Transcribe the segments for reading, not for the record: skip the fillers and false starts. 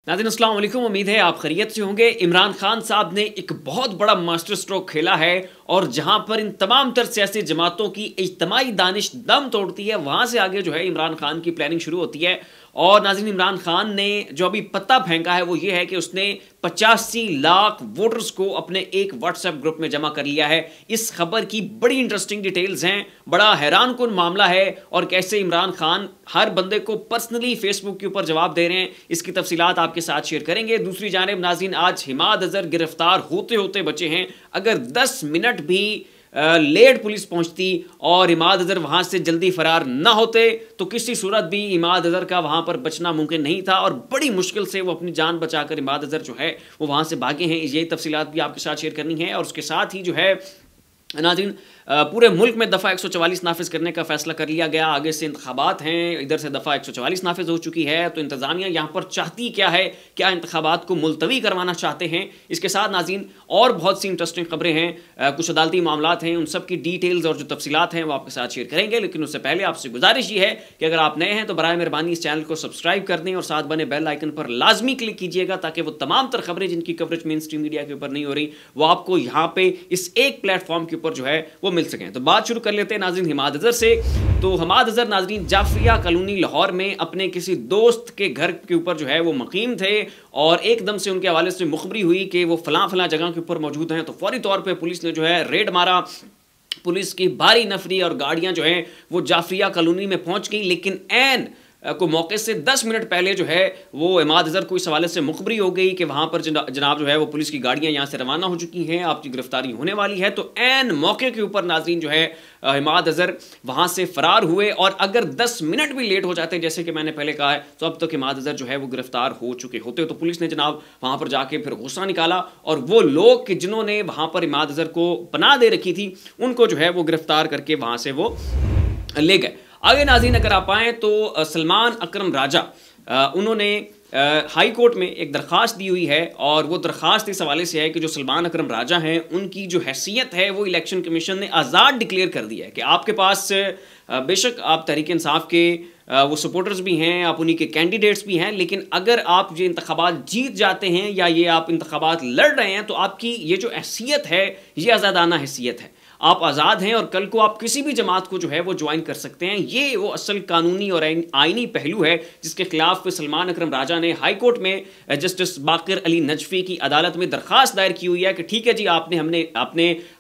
नाज़रीन अस्सलाम वालेकुम, उम्मीद है आप खैरियत से होंगे। इमरान खान साहब ने एक बहुत बड़ा मास्टर स्ट्रोक खेला है और जहां पर इन तमाम तर सियासी जमातों की इज्तिमाई दानिश दम तोड़ती है, वहां से आगे जो है इमरान खान की प्लानिंग शुरू होती है। और नाज़रीन, इमरान खान ने जो अभी पत्ता फेंका है वो ये है कि उसने 85 लाख वोटर्स को अपने एक व्हाट्सएप ग्रुप में जमा कर लिया है। इस खबर की बड़ी इंटरेस्टिंग डिटेल्स हैं, बड़ा हैरानकुन मामला है और कैसे इमरान खान हर बंदे को पर्सनली फेसबुक के ऊपर जवाब दे रहे हैं, इसकी तफसीलात आपके साथ शेयर करेंगे। दूसरी जानिब नाज़रीन, आज हिमाद अजहर गिरफ्तार होते होते बचे हैं। अगर 10 मिनट भी लेट पुलिस पहुंचती और इमाद अजहर वहां से जल्दी फरार ना होते तो किसी सूरत भी इमाद अजहर का वहां पर बचना मुमकिन नहीं था और बड़ी मुश्किल से वो अपनी जान बचाकर इमाद अजहर जो है वो वहां से भागे हैं। यही तफसीलात भी आपके साथ शेयर करनी है। और उसके साथ ही जो है नाज़रीन, पूरे मुल्क में दफ़ा 144 नाफिज करने का फैसला कर लिया गया। आगे से इंतखाबात हैं, इधर से दफ़ा 144 नाफिज हो चुकी है, तो इंतज़ामिया यहाँ पर चाहती क्या है, क्या इंतखाबात को मुलतवी करवाना चाहते हैं। इसके साथ नाज़रीन और बहुत सी इंटरेस्टिंग खबरें हैं, कुछ अदालती मामलात हैं, उन सब की डिटेल्स और जो तफसीलात हैं वो आपके साथ शेयर करेंगे। लेकिन उससे पहले आपसे गुजारिश ये है कि अगर आप नए हैं तो बराए मेहरबानी इस चैनल को सब्सक्राइब कर दें और साथ बने बेल आइकन पर लाजमी क्लिक कीजिएगा ताकि वो तमाम तर खबरें जिनकी कवरेज मेन स्ट्रीम मीडिया के ऊपर नहीं हो रही वो आपको यहाँ पे इस एक प्लेटफॉर्म के ऊपर जो है वो मिल सकें। तो बात शुरू कर लेते हैं नाज़रीन हिमाद अजहर से। तो हिमाद अजहर नाज़रीन जाफरिया कॉलोनी लाहौर में अपने किसी दोस्त के घर के ऊपर जो है वो मुकीम थे और एकदम से उनके हवाले से मुखबरी हुई कि वो फलां जगह के ऊपर मौजूद हैं। तो फौरी तौर पर पुलिस ने जो है रेड मारा। पुलिस की भारी नफरी और गाड़ियां जो हैं वो जाफरिया कॉलोनी में पहुंच गई, लेकिन ऐन को मौके से 10 मिनट पहले जो है वो इमाद अजहर को इस हवाले से मुखबरी हो गई कि वहाँ पर जनाब जो है वो पुलिस की गाड़ियाँ यहाँ से रवाना हो चुकी हैं, आपकी गिरफ्तारी होने वाली है। तो ऐन मौके के ऊपर नाज़रीन जो है इमाद अजहर वहाँ से फ़रार हुए और अगर 10 मिनट भी लेट हो जाते जैसे कि मैंने पहले कहा है तो अब तक इमाद अजहर जो है वो गिरफ्तार हो चुके होते। तो पुलिस ने जनाब वहाँ पर जाके फिर गुस्सा निकाला और वो लोग कि जिन्होंने वहाँ पर इमाद अजहर को पनाह दे रखी थी उनको जो है वो गिरफ्तार करके वहाँ से वो ले गए। आगे नाज़रीन अगर आप आएँ तो सलमान अकरम राजा उन्होंने हाई कोर्ट में एक दरख्वास्त दी हुई है और वो दरख्वास्त इस हवाले से है कि जो सलमान अकरम राजा हैं उनकी जो हैसियत है वो इलेक्शन कमीशन ने आज़ाद डिक्लेयर कर दिया है कि आपके पास बेशक आप तहरीक इंसाफ के वो सपोर्टर्स भी हैं, आप उन्हीं के कैंडिडेट्स भी हैं, लेकिन अगर आप ये इंतखाबात जीत जाते हैं या ये आप इंतखाबात लड़ रहे हैं तो आपकी ये जो हैसियत है ये आज़ादाना हैसियत है, आप आज़ाद हैं और कल को आप किसी भी जमात को जो है वो ज्वाइन कर सकते हैं। ये वो असल कानूनी और आइनी पहलू है जिसके खिलाफ सलमान अकरम राजा ने हाई कोर्ट में जस्टिस बाकर अली नजफी की अदालत में दरख्वास्त दायर की हुई है कि ठीक है जी, आपने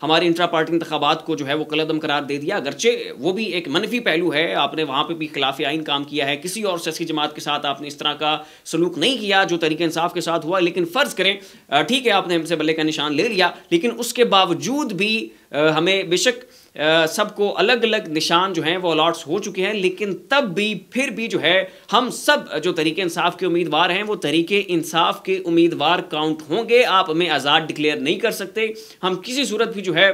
हमारे इंट्रा पार्टी इंतखाबात को जो है वो कलअदम करार दे दिया, अगरचे वो भी एक मनफी पहलू है, आपने वहाँ पर भी खिलाफ आइन काम किया है, किसी और सियासी जमात के साथ आपने इस तरह का सलूक नहीं किया जो तरीके इंसाफ के साथ हुआ। लेकिन फ़र्ज़ करें ठीक है आपने हमसे बल्ले का निशान ले लिया, लेकिन उसके बावजूद भी हमें बेशक सबको अलग अलग निशान जो हैं वो अलॉट्स हो चुके हैं, लेकिन तब भी फिर भी जो है हम सब जो तरीके इंसाफ के उम्मीदवार हैं वो तरीके इंसाफ के उम्मीदवार काउंट होंगे। आप हमें आज़ाद डिक्लेयर नहीं कर सकते, हम किसी सूरत भी जो है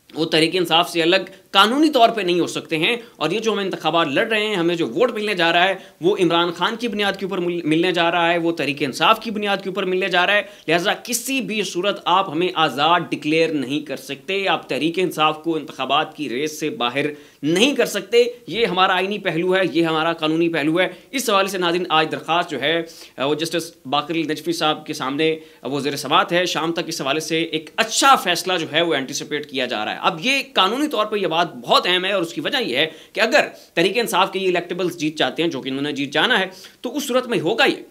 वो तरीके इंसाफ से अलग कानूनी तौर पे नहीं हो सकते हैं। और ये जो हम इंतखाबात लड़ रहे हैं, हमें जो वोट मिलने जा रहा है वो इमरान खान की बुनियाद के ऊपर मिलने जा रहा है, वो तरीके इंसाफ की बुनियाद के ऊपर मिलने जा रहा है। लिहाजा किसी भी सूरत आप हमें आज़ाद डिक्लेयर नहीं कर सकते, आप तरीके इंसाफ को इंतखाबात की रेस से बाहर नहीं कर सकते। ये हमारा आइनी पहलू है, ये हमारा कानूनी पहलू है। इस हवाले से नाज़रीन आज दरख्वास्त जो है वो जस्टिस बाकर अली नजफी साहब के सामने वो ज़ेर समाअत है। शाम तक इस हवाले से एक अच्छा फैसला जो है वो एंटिसिपेट किया जा रहा है। अब ये कानूनी तौर पर यह बात बहुत अहम है और उसकी वजह यह है कि अगर तरीके इंसाफ के ये इलेक्टेबल्स जीत जाते हैं, जो कि इन्होंने जीत जाना है, तो उस सूरत में होगा ये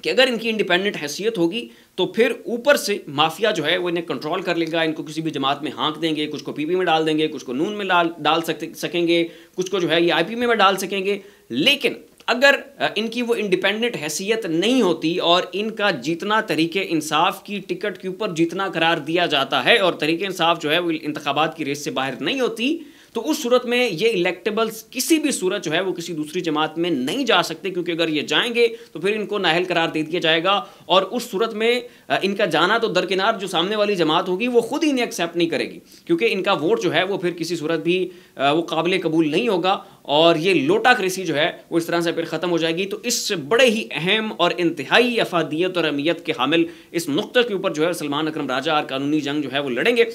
कि अगर इनकी इंडिपेंडेंट हैसियत होगी तो फिर ऊपर से माफिया जो है वो इन्हें कंट्रोल कर लेगा, इनको किसी भी जमात में हाँक देंगे, कुछ को पीपी में डाल देंगे, कुछ को नून में डाल सकेंगे, कुछ को जो है ये आईपी में डाल सकेंगे। लेकिन अगर इनकी वो इंडिपेंडेंट हैसियत नहीं होती और इनका जीतना तरीके इंसाफ की टिकट के ऊपर जीतना करार दिया जाता है और तरीके इंसाफ जो है वो इंतखाबात की रेस से बाहर नहीं होती, तो उस सूरत में ये इलेक्टेबल्स किसी भी सूरत जो है वो किसी दूसरी जमात में नहीं जा सकते, क्योंकि अगर ये जाएंगे तो फिर इनको नाअहल करार दे दिया जाएगा और उस सूरत में इनका जाना तो दरकिनार जो सामने वाली जमात होगी वो खुद ही इन्हें एक्सेप्ट नहीं करेगी, क्योंकि इनका वोट जो है वो फिर किसी सूरत भी वो काबिल कबूल नहीं होगा और ये लोटाक्रेसी जो है वो इस तरह से फिर ख़त्म हो जाएगी। तो इस बड़े ही अहम और इंतहाई अफादियत और अहमियत के हामिल इस नुक्ते के ऊपर जो है सलमान अकरम राजा और कानूनी जंग जो है वो लड़ेंगे।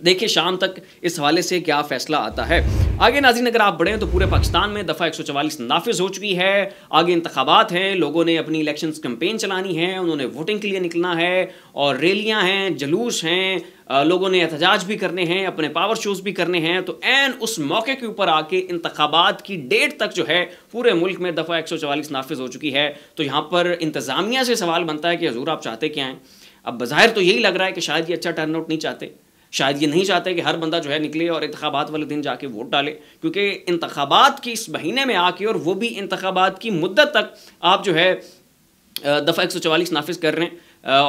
देखिए शाम तक इस हवाले से क्या फैसला आता है। आगे नाज़रीन अगर आप बढ़ें तो पूरे पाकिस्तान में दफ़ा 144 नाफिज हो चुकी है। आगे इंतखाबात हैं, लोगों ने अपनी इलेक्शंस कैंपेन चलानी है, उन्होंने वोटिंग के लिए निकलना है और रैलियां हैं, जुलूस हैं, लोगों ने एहतजाज भी करने हैं, अपने पावर शोज़ भी करने हैं। तो ऐन उस मौके के ऊपर आके इंतखाबात की डेट तक जो है पूरे मुल्क में दफ़ा 144 नाफिज हो चुकी है। तो यहाँ पर इंतज़ामिया से सवाल बनता है कि हजूर आप चाहते क्या हैं। अब बज़ाहिर तो यही लग रहा है कि शायद ये अच्छा टर्नआउट नहीं चाहते, शायद ये नहीं चाहते कि हर बंदा जो है निकले और इंतखाबात वाले दिन जाके वोट डाले, क्योंकि इंतखाबात की इस महीने में आके और वो भी इंतखाबात की मुद्दत तक आप जो है दफ़ा 144 नाफिज कर रहे हैं।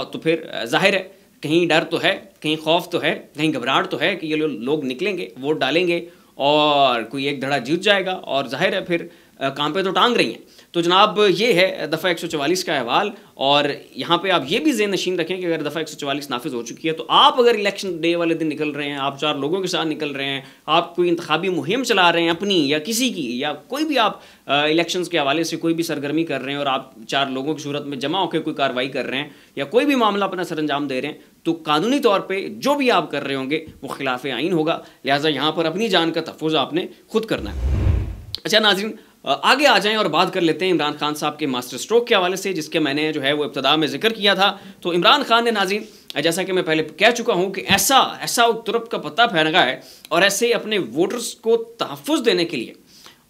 तो फिर जाहिर है कहीं डर तो है, कहीं खौफ तो है, कहीं घबराहट तो है कि ये लोग निकलेंगे, वोट डालेंगे और कोई एक धड़ा जीत जाएगा और जाहिर है फिर काम पे तो टांग रही हैं। तो जनाब ये है दफ़ा 144 का अहवाल। और यहाँ पे आप ये भी ज़हन नशीन रखें कि अगर दफ़ा 144 नाफिज हो चुकी है तो आप अगर इलेक्शन डे वाले दिन निकल रहे हैं, आप 4 लोगों के साथ निकल रहे हैं, आप कोई इंतखाबी मुहिम चला रहे हैं अपनी या किसी की, या कोई भी आप इलेक्शंस के हवाले से कोई भी सरगर्मी कर रहे हैं और आप 4 लोगों की सूरत में जमा होकर कोई कार्रवाई कर रहे हैं या कोई भी मामला अपना सर अंजाम दे रहे हैं, तो कानूनी तौर पर जो भी आप कर रहे होंगे वो खिलाफ आइन होगा। लिहाजा यहाँ पर अपनी जान का तहफ़्फ़ुज़ आपने खुद करना है। अच्छा नाज़रीन आगे आ जाएं और बात कर लेते हैं इमरान खान साहब के मास्टर स्ट्रोक के हवाले से, जिसके मैंने जो है वो इब्तिदा में जिक्र किया था। तो इमरान खान ने नाज़रीन जैसा कि मैं पहले कह चुका हूं कि ऐसा तुरप का पत्ता फैला है और ऐसे अपने वोटर्स को तहफ़्फ़ुज़ देने के लिए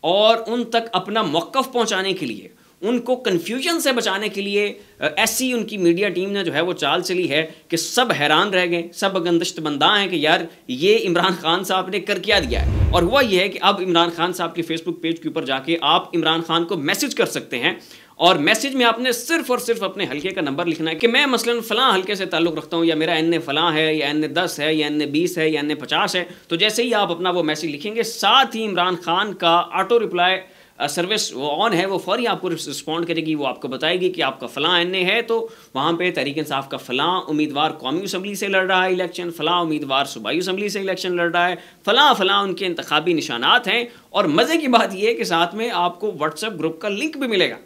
और उन तक अपना मौक़िफ़ पहुंचाने के लिए, उनको कन्फ्यूजन से बचाने के लिए ऐसी उनकी मीडिया टीम ने जो है वो चाल चली है कि सब हैरान रह गए, सब गंदश्तबंदा हैं कि यार ये इमरान खान साहब ने कर क्या दिया है। और हुआ ये है कि अब इमरान खान साहब के फेसबुक पेज के ऊपर जाके आप इमरान खान को मैसेज कर सकते हैं और मैसेज में आपने सिर्फ और सिर्फ अपने हल्के का नंबर लिखना है कि मैं मसलन फ़लाँ हल्के से ताल्लुक़ रखता हूँ, या मेरा एन फ़लाँ है, या एन 10 है, या एन 20 है, या एन 50 है। तो जैसे ही आप अपना वो मैसेज लिखेंगे, साथ ही इमरान खान का ऑटो रिप्लाई सर्विस वो ऑन है, वो फौरी आपको रिस्पॉन्ड करेगी, वो आपको बताएगी कि आपका फ़लाँ एन है, तो वहाँ पे तहरीक इंसाफ का फ़लाँ उम्मीदवार कौमी असम्बली से लड़ रहा है इलेक्शन, फ़लाँ उम्मीदवार सूबाई असम्बली से इलेक्शन लड़ रहा है, फ़लाँ उनके इंतखाबी निशानात हैं। और मज़े की बात यह है कि साथ में आपको व्हाट्सएप ग्रुप का लिंक भी मिलेगा,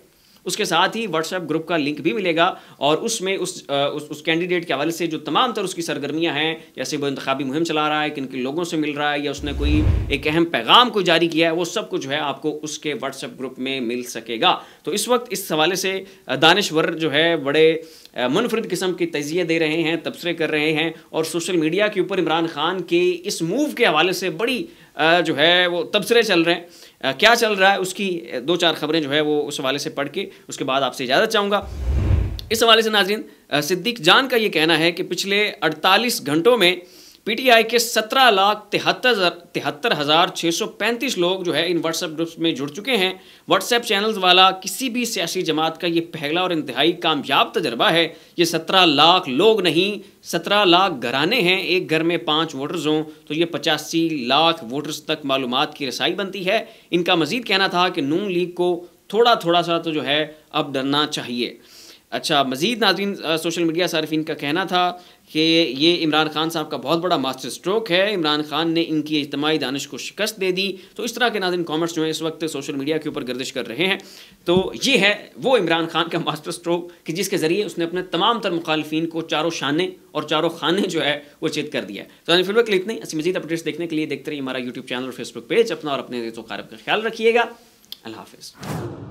उसके साथ ही व्हाट्सएप ग्रुप का लिंक भी मिलेगा और उसमें उस कैंडिडेट के हवाले से जो तमाम तर उसकी सरगर्मियाँ हैं, जैसे वो इंतखाबी मुहिम चला रहा है, किन किन लोगों से मिल रहा है, या उसने कोई एक अहम पैगाम को जारी किया है, वो सब कुछ जो है आपको उसके व्हाट्सएप ग्रुप में मिल सकेगा। तो इस वक्त इस हवाले से दानिश्वर जो है बड़े मुनफरिद किस्म की तज़िये दे रहे हैं, तबसरे कर रहे हैं और सोशल मीडिया के ऊपर इमरान खान के इस मूव के हवाले से बड़ी जो है वो तबसरे चल रहे हैं। क्या चल रहा है उसकी 2-4 खबरें जो है वो उस हवाले से पढ़ के उसके बाद आपसे इजाज़त चाहूँगा। इस हवाले से नाज़रीन सिद्दीक जान का ये कहना है कि पिछले 48 घंटों में पीटीआई के 17,73,635 लोग जो है इन व्हाट्सएप ग्रुप्स में जुड़ चुके हैं। व्हाट्सएप चैनल्स वाला किसी भी सियासी जमात का ये पहला और इंतहाई कामयाब तजर्बा है। ये 17 लाख लोग नहीं, 17 लाख घराने हैं, एक घर में 5 वोटर्स हों तो ये 85 लाख वोटर्स तक मालूमात की रसाई बनती है। इनका मज़ीद कहना था कि नून लीग को थोड़ा थोड़ा सा तो जो है अब डरना चाहिए। अच्छा मज़ीद नाज़रीन सोशल मीडिया सारिफिन का कहना था कि ये इमरान खान साहब का बहुत बड़ा मास्टर स्ट्रोक है, इमरान खान ने इनकी इज्तिमाई दानिश को शिकस्त दे दी। तो इस तरह के नाज़रीन कमेंट्स जो हैं इस वक्त सोशल मीडिया के ऊपर गर्दिश कर रहे हैं। तो ये है वो इमरान खान का मास्टर स्ट्रोक कि जिसके ज़रिए उसने अपने तमाम तर मुखालिफिन को चारों शाने और चारों खाने जो है वो चित कर दिया है। तो फिर वक्त इतने ऐसी मज़ीद अपडेट्स देखने के लिए देखते रहिए हमारा यूट्यूब चैनल और फेसबुक पेज। अपना और अपने दोस्तों का ख्याल रखिएगा। अल्लाह हाफ़िज़।